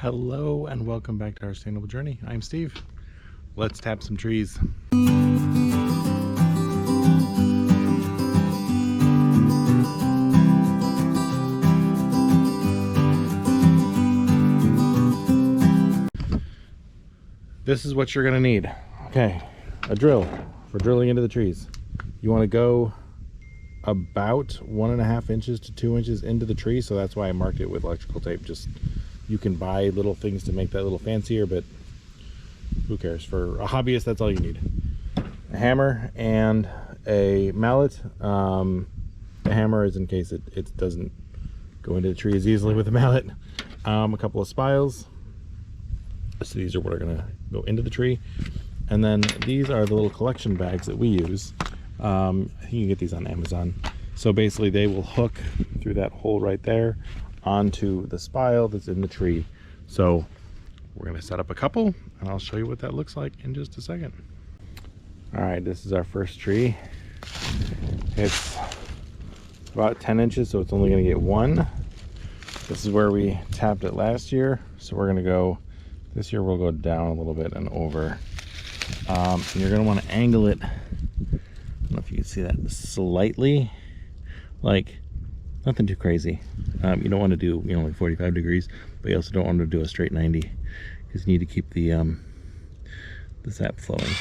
Hello and welcome back to our sustainable journey. I'm Steve. Let's tap some trees. This is what you're gonna need. Okay, a drill for drilling into the trees. You want to go about 1.5 inches to 2 inches into the tree, so that's why I marked it with electrical tape. Just you can buy little things to make that a little fancier, but who cares? For a hobbyist, that's all you need. A hammer and a mallet. The hammer is in case it doesn't go into the tree as easily with a mallet. A couple of spiles. So these are what are gonna go into the tree. And then these are the little collection bags that we use. I think you can get these on Amazon. So basically they will hook through that hole right there onto the spile that's in the tree. So we're gonna set up a couple and I'll show you what that looks like in just a second. All right, this is our first tree. It's about 10 inches, so it's only gonna get one. This is where we tapped it last year. So we're gonna go, this year we'll go down a little bit and over. And you're gonna wanna angle it, I don't know if you can see that, slightly, like nothing too crazy. You don't want to do, like 45 degrees, but you also don't want to do a straight 90 because you need to keep the sap flowing.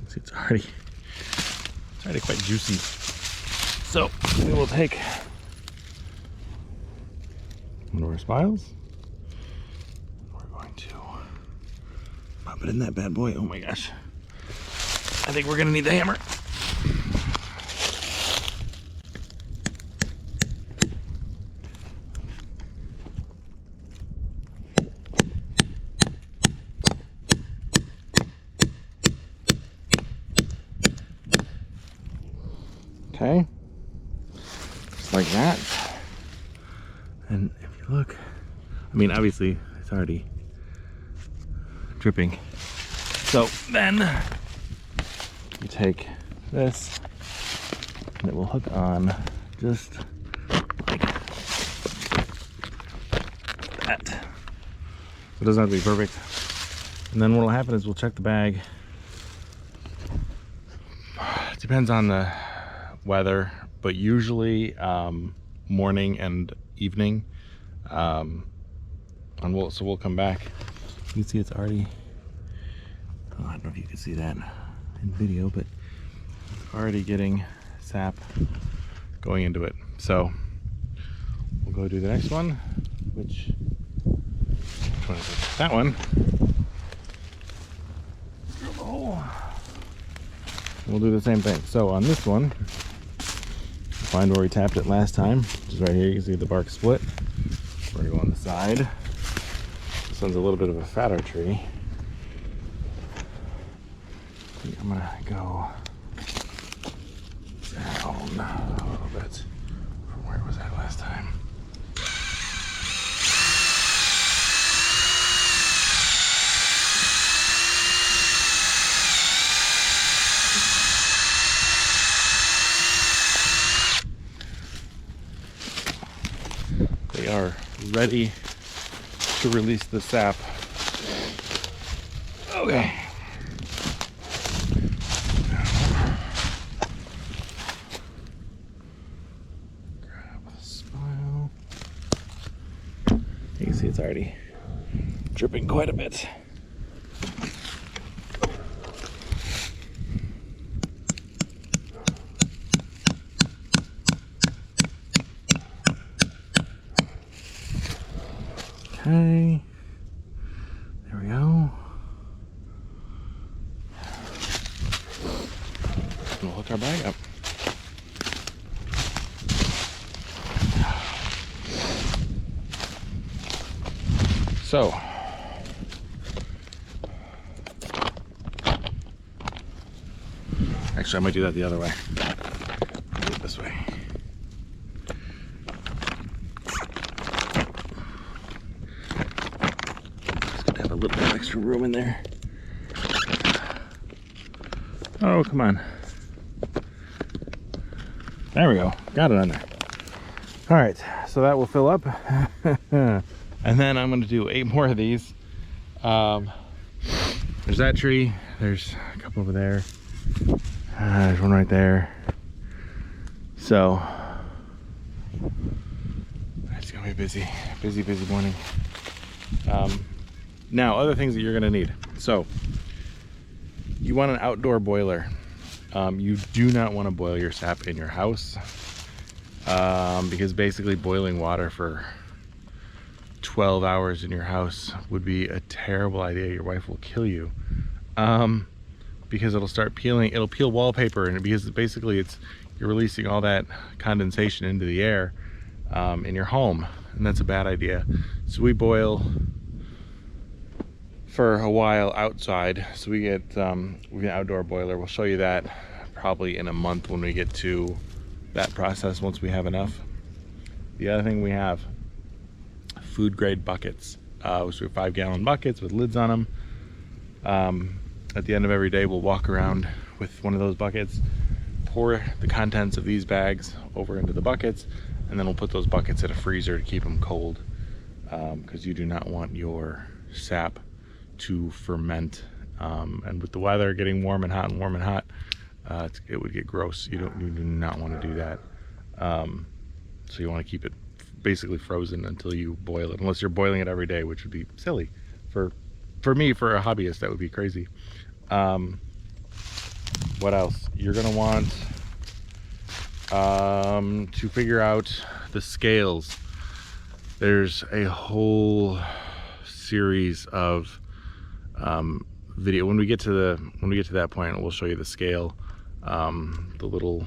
See, it's already quite juicy. So we will take one of our spiles. We're going to pop it in that bad boy. Oh my gosh. I think we're gonna need the hammer. Okay, just like that. And if you look, I mean, obviously it's already dripping. So then you take this and it will hook on just like that. So it doesn't have to be perfect. And then what will happen is we'll check the bag. It depends on the weather, but usually morning and evening. So we'll come back. You can see it's already, I don't know if you can see that in video, but it's already getting sap going into it. So we'll go do the next one, which one is it? That one. Drill the hole. We'll do the same thing. So on this one, find where we tapped it last time, which is right here. You can see the bark split. We're gonna go on the side. This one's a little bit of a fatter tree. I'm gonna go down a little bit from where it was at last time. They are ready to release the sap. Okay. Grab the spile. You can see it's already dripping quite a bit. Okay, there we go. We'll hook our bag up. So, actually I might do that the other way. Do it this way. little bit of extra room in there. Oh, come on. There we go. Got it on there. All right, so that will fill up. And then I'm going to do 8 more of these. There's that tree. There's a couple over there. There's one right there. So it's going to be busy. Busy morning. Now, other things that you're going to need. So you want an outdoor boiler. You do not want to boil your sap in your house, because basically boiling water for 12 hours in your house would be a terrible idea. Your wife will kill you, because it'll start peeling. It'll peel wallpaper, and because basically you're releasing all that condensation into the air in your home, and that's a bad idea. So we boil for a while outside. So we get an outdoor boiler. We'll show you that probably in a month when we get to that process, once we have enough. The other thing we have, food grade buckets. So we have 5-gallon buckets with lids on them. At the end of every day, we'll walk around with one of those buckets, pour the contents of these bags over into the buckets, and then we'll put those buckets in a freezer to keep them cold, because you do not want your sap to ferment, and with the weather getting warm and hot, it would get gross. You do not want to do that. So you want to keep it basically frozen until you boil it, unless you're boiling it every day, which would be silly. For me, for a hobbyist, that would be crazy. What else? You're gonna want to figure out the scales. There's a whole series of video. When we get to that point, we'll show you the scale, the little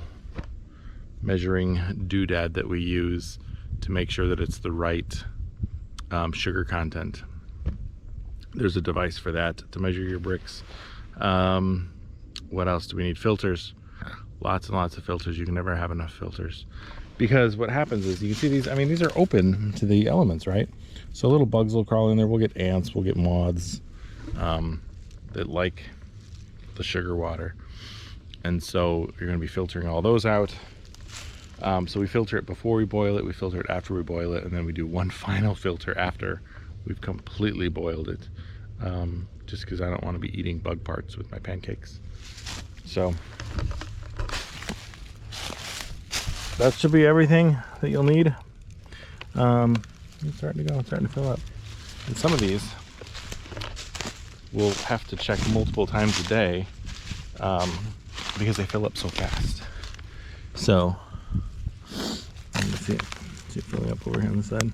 measuring doodad that we use to make sure that it's the right sugar content. There's a device for that to measure your bricks. What else do we need? Filters. Lots and lots of filters. You can never have enough filters, because what happens is, you can see these, I mean, these are open to the elements, right? So little bugs will crawl in there. We'll get ants, we'll get moths that like the sugar water, and so you're going to be filtering all those out. So we filter it before we boil it, we filter it after we boil it, and then we do one final filter after we've completely boiled it, just because I don't want to be eating bug parts with my pancakes. So that should be everything that you'll need. It's starting to go, it's starting to fill up. And some of these we'll have to check multiple times a day, because they fill up so fast. So let's see it filling up over here on the side.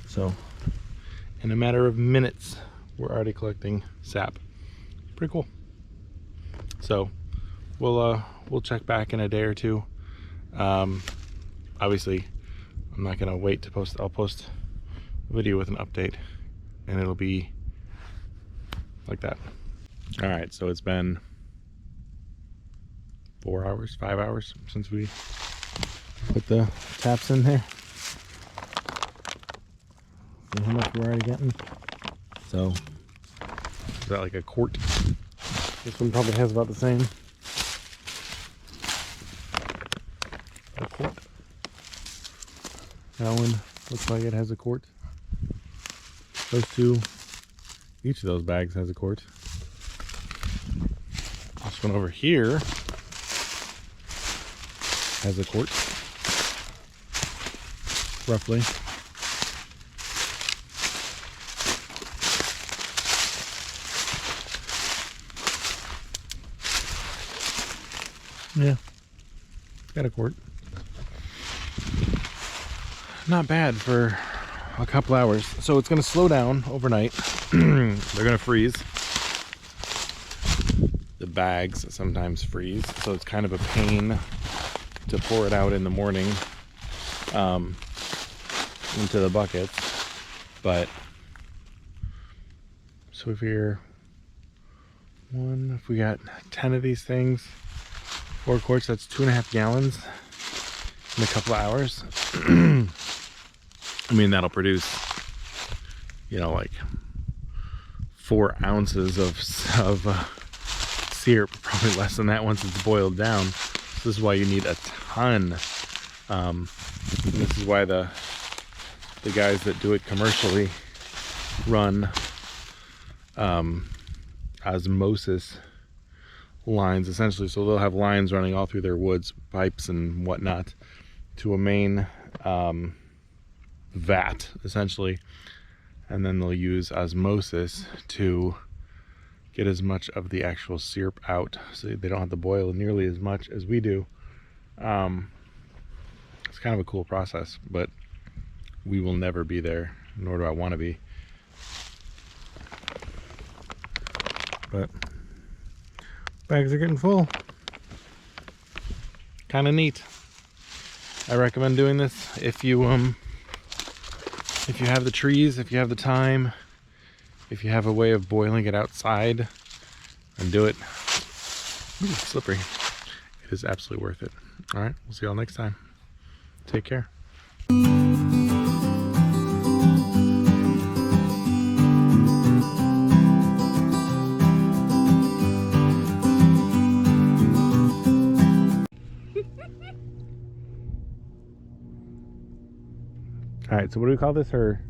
So in a matter of minutes, we're already collecting sap. Pretty cool. So we'll check back in a day or two. Obviously, I'm not gonna wait to post. I'll post a video with an update, and it'll be like that. All right, so it's been 4 hours, 5 hours since we put the taps in there. See how much we're already getting. So is that like a quart? This one probably has about the same. A quart. That one looks like it has a quart. Those two, each of those bags has a quart. This one over here has a quart, roughly. Yeah, got a quart. Not bad for a couple hours. So it's going to slow down overnight. They're going to freeze. The bags sometimes freeze, so it's kind of a pain to pour it out in the morning into the buckets. But so if we got 10 of these things, 4 quarts, that's 2.5 gallons in a couple of hours. I mean, that'll produce, you know, like 4 ounces of syrup, probably less than that once it's boiled down. This is why you need a ton. This is why the guys that do it commercially run osmosis lines, essentially. So they'll have lines running all through their woods, pipes and whatnot, to a main vat, essentially. And then they'll use osmosis to get as much of the actual syrup out, so they don't have to boil nearly as much as we do. It's kind of a cool process, but we will never be there, nor do I want to be. But bags are getting full. Kind of neat. I recommend doing this if you have the trees, if you have the time, if you have a way of boiling it outside, and do it. Ooh, slippery. It is absolutely worth it. All right, we'll see y'all next time. Take care. All right, so what do we call this? Her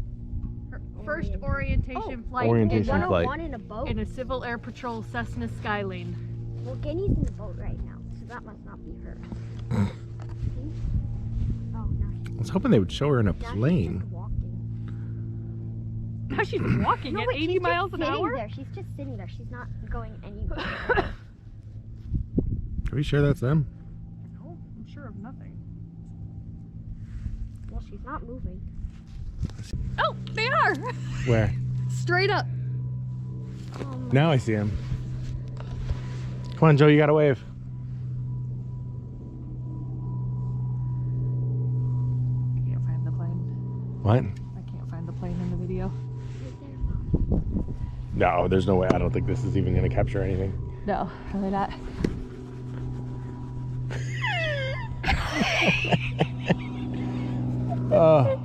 first orientation flight. Orientation flight. In a boat? In a Civil Air Patrol Cessna Skylane. Well, Genny's in the boat right now, so that must not be her. See? Oh, no. I was hoping they would show her in a plane. Now she's walking at 80 miles an hour? There. She's just sitting there. She's not going anywhere. Are we sure that's them? No, I'm sure of nothing. Well, she's not moving. Oh, they are! Where? Straight up. Now I see him. Come on, Joe, you gotta wave. I can't find the plane. What? I can't find the plane in the video. No, there's no way. I don't think this is even gonna capture anything. No, really not. Oh.